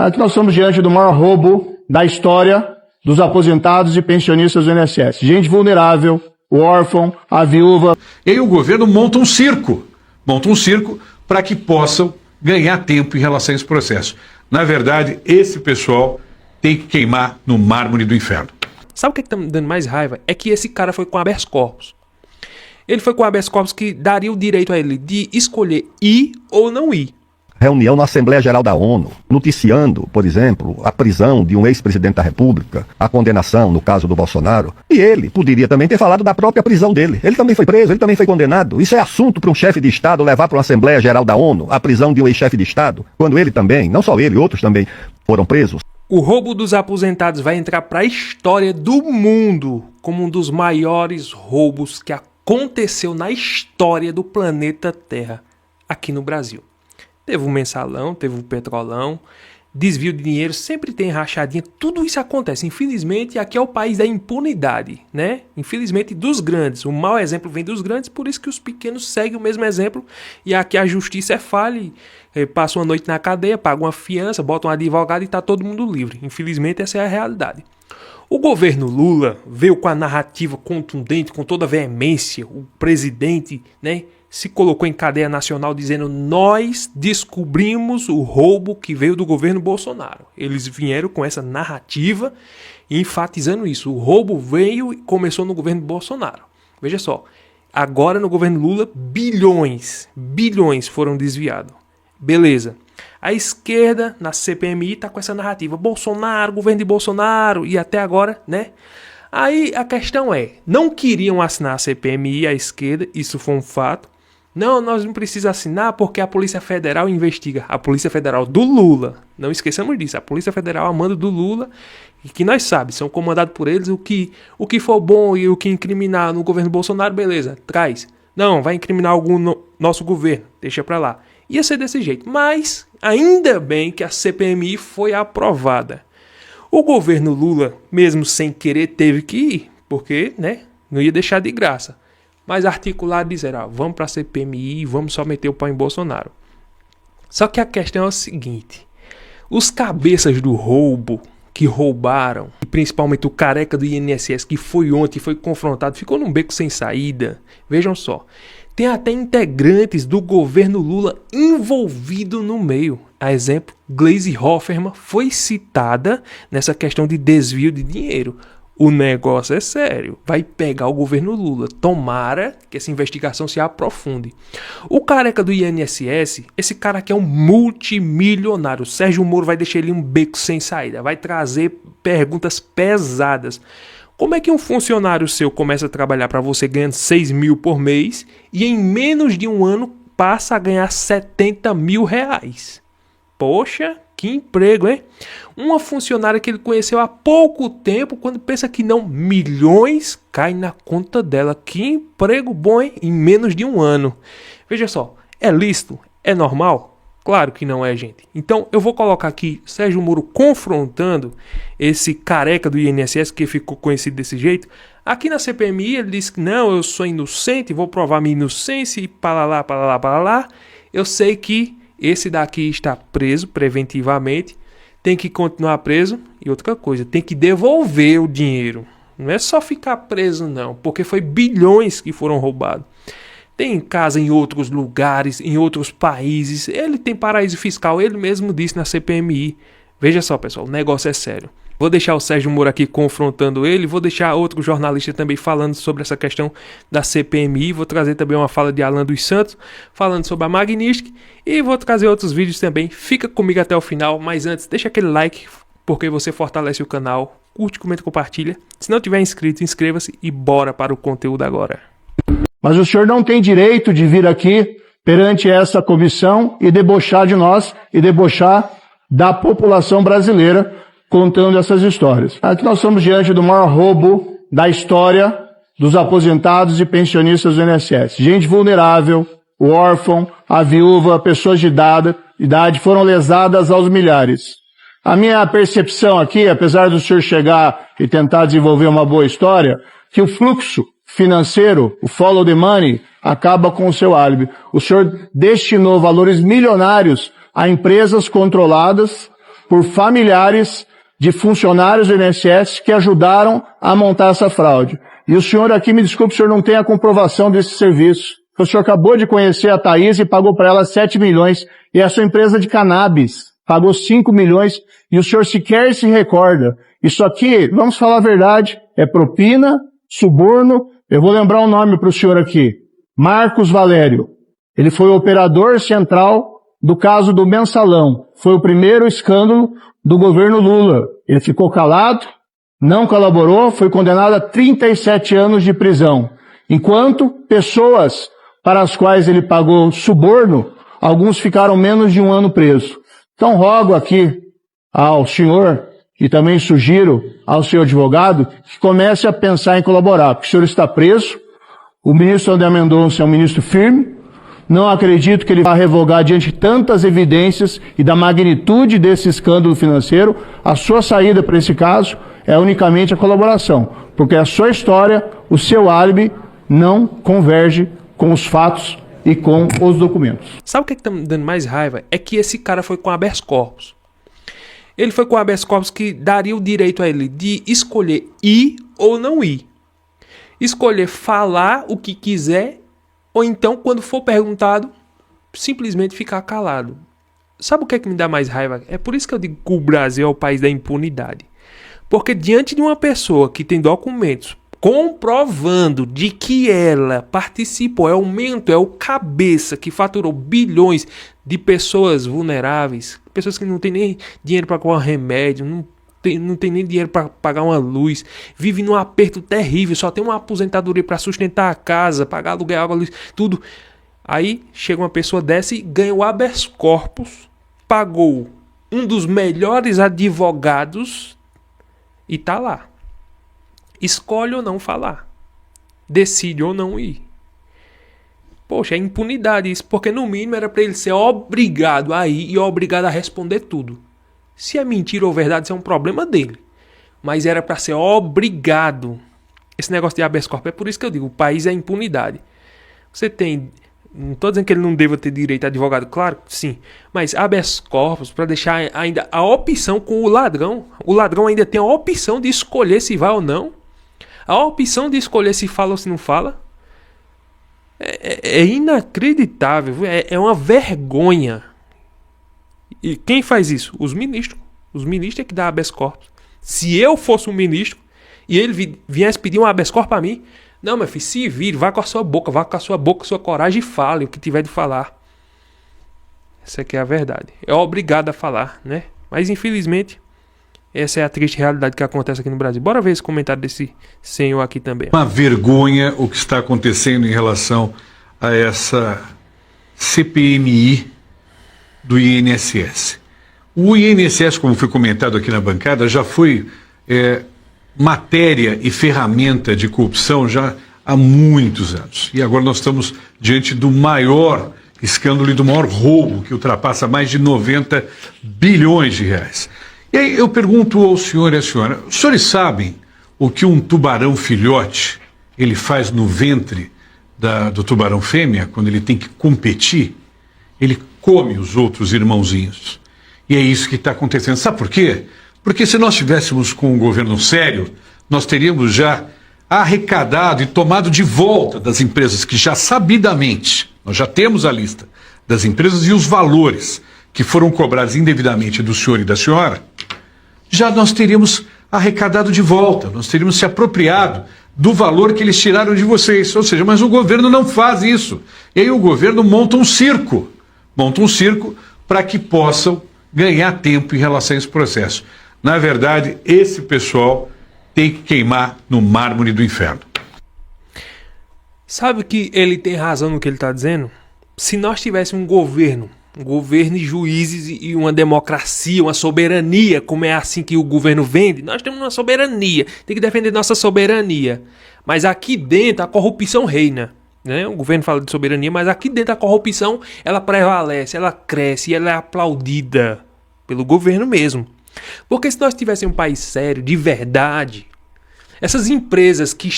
Aqui nós estamos diante do maior roubo da história dos aposentados e pensionistas do INSS. Gente vulnerável, o órfão, a viúva. E aí o governo monta um circo para que possam ganhar tempo em relação a esse processo. Na verdade, esse pessoal tem que queimar no mármore do inferno. Sabe o que está me dando mais raiva? É que esse cara foi com habeas corpus. Ele foi com habeas corpus que daria o direito a ele de escolher ir ou não ir. Reunião na Assembleia Geral da ONU, noticiando, por exemplo, a prisão de um ex-presidente da República, a condenação, no caso do Bolsonaro. E ele poderia também ter falado da própria prisão dele. Ele também foi preso, ele também foi condenado. Isso é assunto para um chefe de Estado levar para uma Assembleia Geral da ONU a prisão de um ex-chefe de Estado, quando ele também, não só ele, outros também foram presos. O roubo dos aposentados vai entrar para a história do mundo como um dos maiores roubos que aconteceu na história do planeta Terra, aqui no Brasil. Teve o mensalão, teve o petrolão, desvio de dinheiro, sempre tem rachadinha, tudo isso acontece. Infelizmente, aqui é o país da impunidade, né? Infelizmente, dos grandes. O mau exemplo vem dos grandes, por isso que os pequenos seguem o mesmo exemplo. E aqui a justiça é falha, passa uma noite na cadeia, paga uma fiança, bota um advogado e tá todo mundo livre. Infelizmente, essa é a realidade. O governo Lula veio com a narrativa contundente, com toda a veemência. O presidente, né, se colocou em cadeia nacional dizendo: nós descobrimos o roubo que veio do governo Bolsonaro. Eles vieram com essa narrativa enfatizando isso. O roubo veio e começou no governo Bolsonaro. Veja só, agora no governo Lula, bilhões foram desviados. Beleza. A esquerda, na CPMI, tá com essa narrativa. Bolsonaro, governo de Bolsonaro, e até agora, né? Aí a questão é, não queriam assinar a CPMI, a esquerda, isso foi um fato. Não, nós não precisamos assinar porque a Polícia Federal investiga. A Polícia Federal do Lula, não esqueçamos disso, a Polícia Federal a mando do Lula, e que nós sabemos, são comandados por eles, o que for bom e o que incriminar no governo Bolsonaro, beleza, traz. Não, vai incriminar algum nosso governo, deixa pra lá. Ia ser desse jeito, mas ainda bem que a CPMI foi aprovada. O governo Lula, mesmo sem querer, teve que ir, porque, né, não ia deixar de graça. Mas articulado disseram, vamos para a CPMI, vamos só meter o pau em Bolsonaro. Só que a questão é o seguinte, os cabeças do roubo, que roubaram, e principalmente o careca do INSS, que foi ontem, foi confrontado, ficou num beco sem saída, vejam só, tem até integrantes do governo Lula envolvido no meio. A exemplo, Gleisi Hoffmann foi citada nessa questão de desvio de dinheiro. O negócio é sério, vai pegar o governo Lula. Tomara que essa investigação se aprofunde. O careca do INSS, esse cara aqui é um multimilionário. O Sérgio Moro vai deixar ele um beco sem saída, vai trazer perguntas pesadas. Como é que um funcionário seu começa a trabalhar para você ganhando 6 mil por mês e em menos de um ano passa a ganhar 70 mil reais? Poxa, que emprego, hein? Uma funcionária que ele conheceu há pouco tempo, quando pensa que não, milhões caem na conta dela. Que emprego bom, hein? Em menos de um ano. Veja só, é lícito? É normal? Claro que não é, gente. Então eu vou colocar aqui Sérgio Moro confrontando esse careca do INSS que ficou conhecido desse jeito. Aqui na CPMI ele disse que não, eu sou inocente, vou provar minha inocência e para lá. Eu sei que esse daqui está preso preventivamente, tem que continuar preso e outra coisa, tem que devolver o dinheiro. Não é só ficar preso não, porque foi bilhões que foram roubados. Tem casa em outros lugares, em outros países, ele tem paraíso fiscal, ele mesmo disse na CPMI. Veja só, pessoal, o negócio é sério. Vou deixar o Sérgio Moro aqui confrontando ele, vou deixar outro jornalista também falando sobre essa questão da CPMI, vou trazer também uma fala de Alan dos Santos, falando sobre a Magnífica, e vou trazer outros vídeos também. Fica comigo até o final, mas antes, deixa aquele like, porque você fortalece o canal, curte, comenta, compartilha. Se não tiver inscrito, inscreva-se e bora para o conteúdo agora. Mas o senhor não tem direito de vir aqui perante essa comissão e debochar de nós e debochar da população brasileira contando essas histórias. Aqui nós estamos diante do maior roubo da história dos aposentados e pensionistas do INSS. Gente vulnerável, o órfão, a viúva, pessoas de idade foram lesadas aos milhares. A minha percepção aqui, apesar do senhor chegar e tentar desenvolver uma boa história, que o fluxo financeiro, o follow the money, acaba com o seu álibi. O senhor destinou valores milionários a empresas controladas por familiares de funcionários do INSS que ajudaram a montar essa fraude. E o senhor aqui, me desculpe, o senhor não tem a comprovação desse serviço. O senhor acabou de conhecer a Thaís e pagou para ela 7 milhões. E a sua empresa de cannabis pagou 5 milhões e o senhor sequer se recorda. Isso aqui, vamos falar a verdade, é propina, suborno. Eu vou lembrar o nome para o senhor aqui. Marcos Valério. Ele foi o operador central do caso do Mensalão. Foi o primeiro escândalo do governo Lula. Ele ficou calado, não colaborou, foi condenado a 37 anos de prisão. Enquanto pessoas para as quais ele pagou suborno, alguns ficaram menos de 1 ano presos. Então rogo aqui ao senhor, e também sugiro ao seu advogado, que comece a pensar em colaborar, porque o senhor está preso, o ministro André Mendonça é um ministro firme, não acredito que ele vá revogar diante de tantas evidências e da magnitude desse escândalo financeiro. A sua saída para esse caso é unicamente a colaboração, porque a sua história, o seu álibi, não converge com os fatos e com os documentos. Sabe o que tá me dando mais raiva? É que esse cara foi com habeas corpus. Ele foi com habeas corpus que daria o direito a ele de escolher ir ou não ir. Escolher falar o que quiser, ou então, quando for perguntado, simplesmente ficar calado. Sabe o que é que me dá mais raiva? É por isso que eu digo que o Brasil é o país da impunidade. Porque diante de uma pessoa que tem documentos comprovando de que ela participou, é o mento, é o cabeça que faturou bilhões de pessoas vulneráveis, pessoas que não têm nem dinheiro para comprar um remédio, não tem nem dinheiro para pagar uma luz, vive num aperto terrível, só tem uma aposentadoria para sustentar a casa, pagar aluguel, água, luz, tudo. Aí chega uma pessoa dessa e ganha o habeas corpus, pagou um dos melhores advogados e tá lá. Escolhe ou não falar. Decide ou não ir. Poxa, é impunidade isso, porque no mínimo era para ele ser obrigado a ir e obrigado a responder tudo. Se é mentira ou verdade, isso é um problema dele. Mas era para ser obrigado. Esse negócio de habeas corpus, é por isso que eu digo, o país é impunidade. Você tem... Não estou dizendo que ele não deva ter direito a advogado, claro, sim. Mas habeas corpus, para deixar ainda a opção com o ladrão. O ladrão ainda tem a opção de escolher se vai ou não. A opção de escolher se fala ou se não fala. É inacreditável, é uma vergonha. E quem faz isso? Os ministros. Os ministros é que dá habeas corpus. Se eu fosse um ministro e ele viesse pedir um habeas corpus para mim, não, meu filho, se vire, vá com a sua boca, sua coragem e fale o que tiver de falar. Essa aqui é a verdade. É obrigado a falar, né? Mas infelizmente, essa é a triste realidade que acontece aqui no Brasil. Bora ver esse comentário desse senhor aqui também. Uma vergonha o que está acontecendo em relação a essa CPMI do INSS. O INSS, como foi comentado aqui na bancada, já foi matéria e ferramenta de corrupção já há muitos anos. E agora nós estamos diante do maior escândalo e do maior roubo, que ultrapassa mais de 90 bilhões de reais. E aí eu pergunto ao senhor e à senhora, os senhores sabem o que um tubarão filhote ele faz no ventre do tubarão fêmea, quando ele tem que competir? Ele come os outros irmãozinhos. E é isso que está acontecendo. Sabe por quê? Porque se nós estivéssemos com um governo sério, nós teríamos já arrecadado e tomado de volta das empresas que já sabidamente, nós já temos a lista das empresas e os valores que foram cobrados indevidamente do senhor e da senhora, já nós teríamos arrecadado de volta, nós teríamos se apropriado do valor que eles tiraram de vocês. Ou seja, mas o governo não faz isso. E aí o governo monta um circo para que possam ganhar tempo em relação a esse processo. Na verdade, esse pessoal tem que queimar no mármore do inferno. Sabe que ele tem razão no que ele está dizendo? Se nós tivéssemos um governo e juízes e uma democracia, uma soberania, como é assim que o governo vende, nós temos uma soberania, tem que defender nossa soberania. Mas aqui dentro a corrupção reina. Né? O governo fala de soberania, mas aqui dentro a corrupção ela prevalece, ela cresce e ela é aplaudida pelo governo mesmo. Porque se nós tivéssemos um país sério, de verdade, Essas empresas que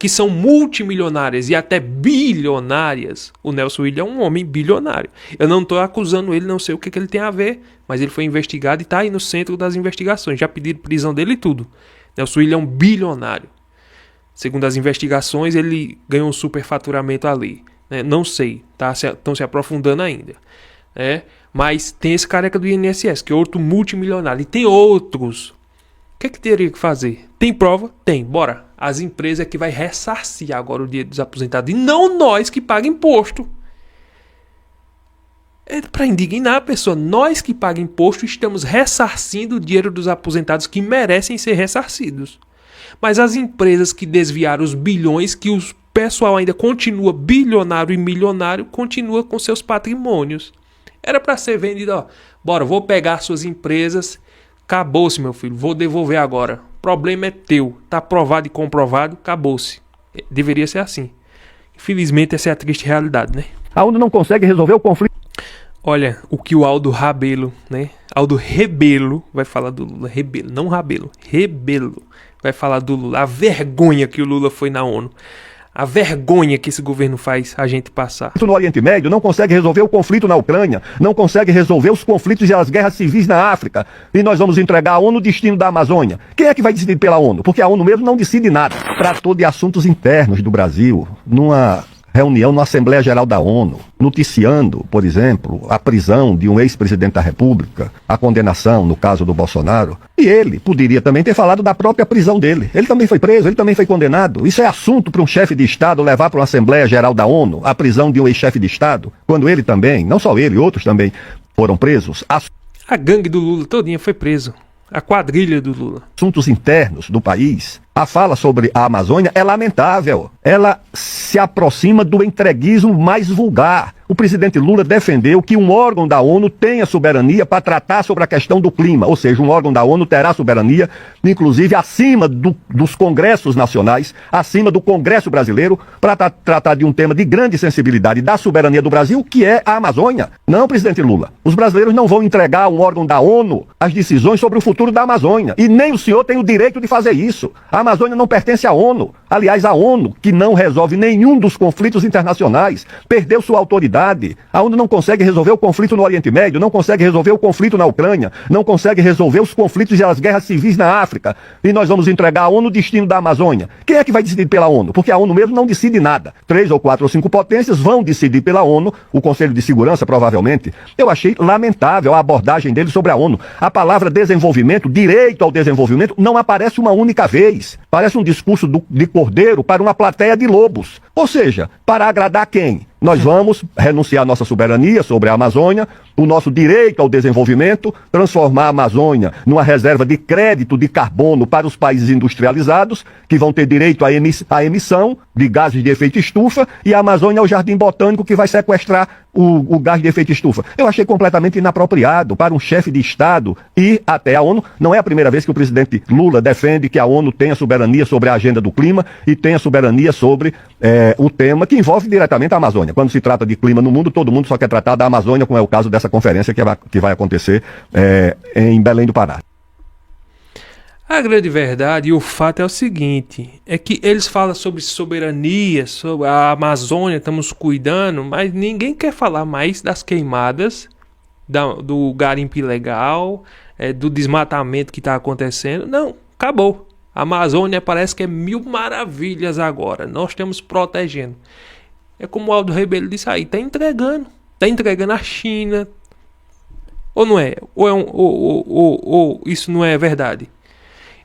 são multimilionárias e até bilionárias, o Nelson Williams é um homem bilionário. Eu não estou acusando ele, não sei o que ele tem a ver, mas ele foi investigado e está aí no centro das investigações. Já pediram prisão dele e tudo. Nelson Williams é um bilionário. Segundo as investigações, ele ganhou um superfaturamento ali. Né? Não sei, estão se aprofundando ainda. Né? Mas tem esse careca do INSS, que é outro multimilionário. E tem outros. O que teria que fazer? Tem prova? Tem. Bora. As empresas é que vai ressarcir agora o dinheiro dos aposentados. E não nós que pagamos imposto. É para indignar a pessoa. Nós que pagamos imposto estamos ressarcindo o dinheiro dos aposentados que merecem ser ressarcidos. Mas as empresas que desviaram os bilhões, que o pessoal ainda continua bilionário e milionário, continua com seus patrimônios. Era para ser vendido, ó. Bora, vou pegar suas empresas. Acabou-se, meu filho. Vou devolver agora. O problema é teu. Tá provado e comprovado. Acabou-se. Deveria ser assim. Infelizmente, essa é a triste realidade, né? A ONU não consegue resolver o conflito. Olha, o que o Aldo Rabelo, né? Aldo Rebelo vai falar do Lula. Rebelo, não Rabelo. Rebelo vai falar do Lula. A vergonha que o Lula foi na ONU. A vergonha que esse governo faz a gente passar. No Oriente Médio, não consegue resolver o conflito na Ucrânia, não consegue resolver os conflitos e as guerras civis na África. E nós vamos entregar à ONU o destino da Amazônia. Quem é que vai decidir pela ONU? Porque a ONU mesmo não decide nada. Tratou de assuntos internos do Brasil, numa reunião na Assembleia Geral da ONU, noticiando, por exemplo, a prisão de um ex-presidente da República, a condenação, no caso do Bolsonaro. E ele poderia também ter falado da própria prisão dele. Ele também foi preso, ele também foi condenado. Isso é assunto para um chefe de Estado levar para uma Assembleia Geral da ONU a prisão de um ex-chefe de Estado, quando ele também, não só ele, outros também foram presos. A gangue do Lula todinha foi preso. A quadrilha do Lula. Assuntos internos do país. A fala sobre a Amazônia é lamentável. Ela se aproxima do entreguismo mais vulgar. O presidente Lula defendeu que um órgão da ONU tenha soberania para tratar sobre a questão do clima. Ou seja, um órgão da ONU terá soberania, inclusive acima dos congressos nacionais, acima do Congresso brasileiro, para tratar de um tema de grande sensibilidade da soberania do Brasil, que é a Amazônia. Não, presidente Lula. Os brasileiros não vão entregar a um órgão da ONU as decisões sobre o futuro da Amazônia. E nem o senhor tem o direito de fazer isso. A Amazônia não pertence à ONU. Aliás, a ONU, que não resolve nenhum dos conflitos internacionais, perdeu sua autoridade. A ONU não consegue resolver o conflito no Oriente Médio, não consegue resolver o conflito na Ucrânia, não consegue resolver os conflitos e as guerras civis na África. E nós vamos entregar à ONU o destino da Amazônia. Quem é que vai decidir pela ONU? Porque a ONU mesmo não decide nada. 3 ou 4 ou 5 potências vão decidir pela ONU, o Conselho de Segurança, provavelmente. Eu achei lamentável a abordagem dele sobre a ONU. A palavra desenvolvimento, direito ao desenvolvimento, não aparece uma única vez. Parece um discurso de cordeiro para uma plateia de lobos. Ou seja, para agradar quem? Nós vamos renunciar à nossa soberania sobre a Amazônia, o nosso direito ao desenvolvimento, transformar a Amazônia numa reserva de crédito de carbono para os países industrializados, que vão ter direito à emissão de gases de efeito estufa, e a Amazônia é o jardim botânico que vai sequestrar o gás de efeito estufa. Eu achei completamente inapropriado para um chefe de Estado ir até a ONU. Não é a primeira vez que o presidente Lula defende que a ONU tenha soberania sobre a agenda do clima e tenha soberania sobre o tema que envolve diretamente a Amazônia. Quando se trata de clima no mundo, todo mundo só quer tratar da Amazônia, como é o caso dessa conferência que vai acontecer em Belém do Pará. A grande verdade e o fato é o seguinte, é que eles falam sobre soberania, sobre a Amazônia, estamos cuidando, mas ninguém quer falar mais das queimadas, do garimpo ilegal, do desmatamento que está acontecendo. Não, acabou. A Amazônia parece que é mil maravilhas agora, nós estamos protegendo. É como o Aldo Rebelo disse aí, está entregando a China, ou não é? Ou isso não é verdade?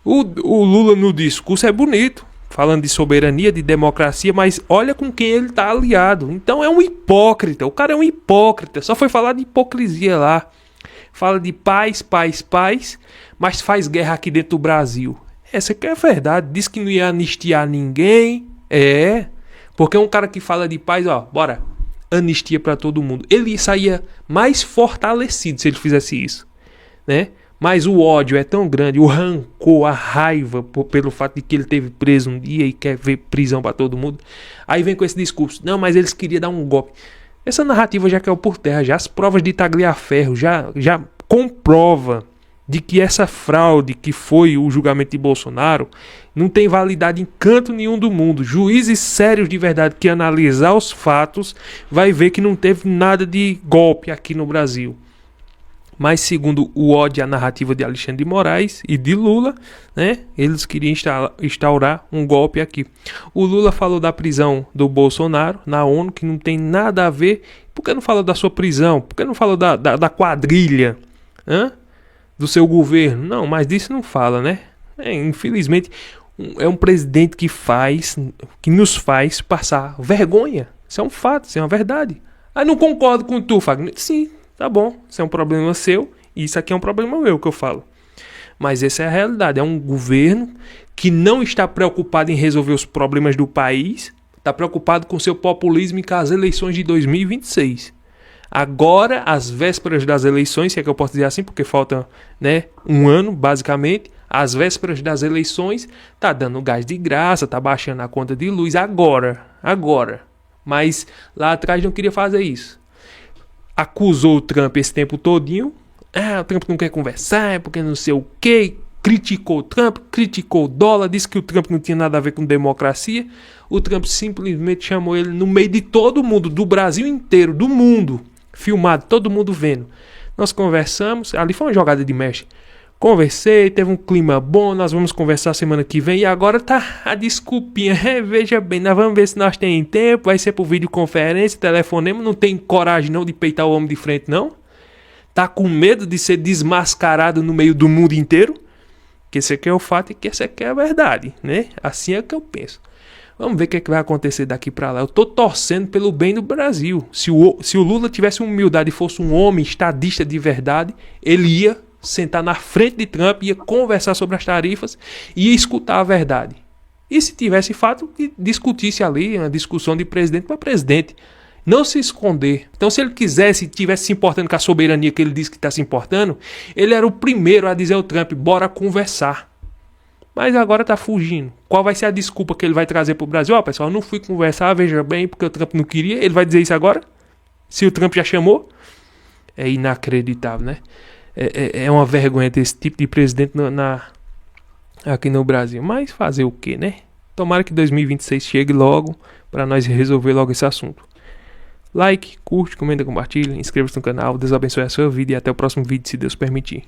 O Lula no discurso é bonito, falando de soberania, de democracia, mas olha com quem ele está aliado. Então é um hipócrita, o cara é um hipócrita, só foi falar de hipocrisia lá. Fala de paz, mas faz guerra aqui dentro do Brasil. Essa que é a verdade, diz que não ia anistiar ninguém, porque um cara que fala de paz, ó, bora, anistia para todo mundo. Ele saía mais fortalecido se ele fizesse isso, né? Mas o ódio é tão grande, o rancor, a raiva pelo fato de que ele teve preso um dia e quer ver prisão para todo mundo. Aí vem com esse discurso, não, mas eles queriam dar um golpe. Essa narrativa já caiu por terra, já as provas de Tagliaferro já comprova de que essa fraude que foi o julgamento de Bolsonaro não tem validade em canto nenhum do mundo. Juízes sérios de verdade que analisar os fatos vai ver que não teve nada de golpe aqui no Brasil. Mas segundo o ódio e a narrativa de Alexandre de Moraes e de Lula, né, eles queriam instaurar um golpe aqui. O Lula falou da prisão do Bolsonaro na ONU, que não tem nada a ver. Por que não falou da sua prisão? Por que não falou da quadrilha? Do seu governo? Não, mas disso não fala, né? Infelizmente, é um presidente que nos faz passar vergonha. Isso é um fato, isso é uma verdade. Não concordo com tu, Fagner. Sim, tá bom, isso é um problema seu, e isso aqui é um problema meu que eu falo. Mas essa é a realidade, é um governo que não está preocupado em resolver os problemas do país, está preocupado com seu populismo e com as eleições de 2026. Agora, às vésperas das eleições, se é que eu posso dizer assim, porque falta, né, um ano, basicamente, às vésperas das eleições, tá dando gás de graça, tá baixando a conta de luz, agora. Mas lá atrás não queria fazer isso. Acusou o Trump esse tempo todinho. O Trump não quer conversar, porque não sei o que. Criticou o Trump, criticou o dólar, disse que o Trump não tinha nada a ver com democracia. O Trump simplesmente chamou ele no meio de todo mundo, do Brasil inteiro, do mundo, filmado, todo mundo vendo. Nós conversamos, ali foi uma jogada de mestre. Conversei, teve um clima bom, nós vamos conversar semana que vem. E agora tá a desculpinha. Veja bem, nós vamos ver se nós temos tempo. Vai ser por videoconferência, telefonema. Não tem coragem não de peitar o homem de frente, não. Tá com medo de ser desmascarado no meio do mundo inteiro. Que esse aqui é o fato e que essa aqui é a verdade, né? Assim é que eu penso. Vamos ver o que, vai acontecer daqui pra lá. Eu tô torcendo pelo bem do Brasil. Se o Lula tivesse humildade e fosse um homem estadista de verdade, ele ia sentar na frente de Trump, ia conversar sobre as tarifas e ia escutar a verdade. E se tivesse fato, discutisse ali, uma discussão de presidente para presidente. Não se esconder. Então, se ele quisesse, tivesse se importando com a soberania que ele disse que está se importando, ele era o primeiro a dizer ao Trump, bora conversar. Mas agora está fugindo. Qual vai ser a desculpa que ele vai trazer para o Brasil? Pessoal, eu não fui conversar, veja bem, porque o Trump não queria. Ele vai dizer isso agora? Se o Trump já chamou? É inacreditável, né? É uma vergonha ter esse tipo de presidente aqui no Brasil. Mas fazer o quê, né? Tomara que 2026 chegue logo para nós resolver logo esse assunto. Like, curte, comenta, compartilha, inscreva-se no canal. Deus abençoe a sua vida e até o próximo vídeo, se Deus permitir.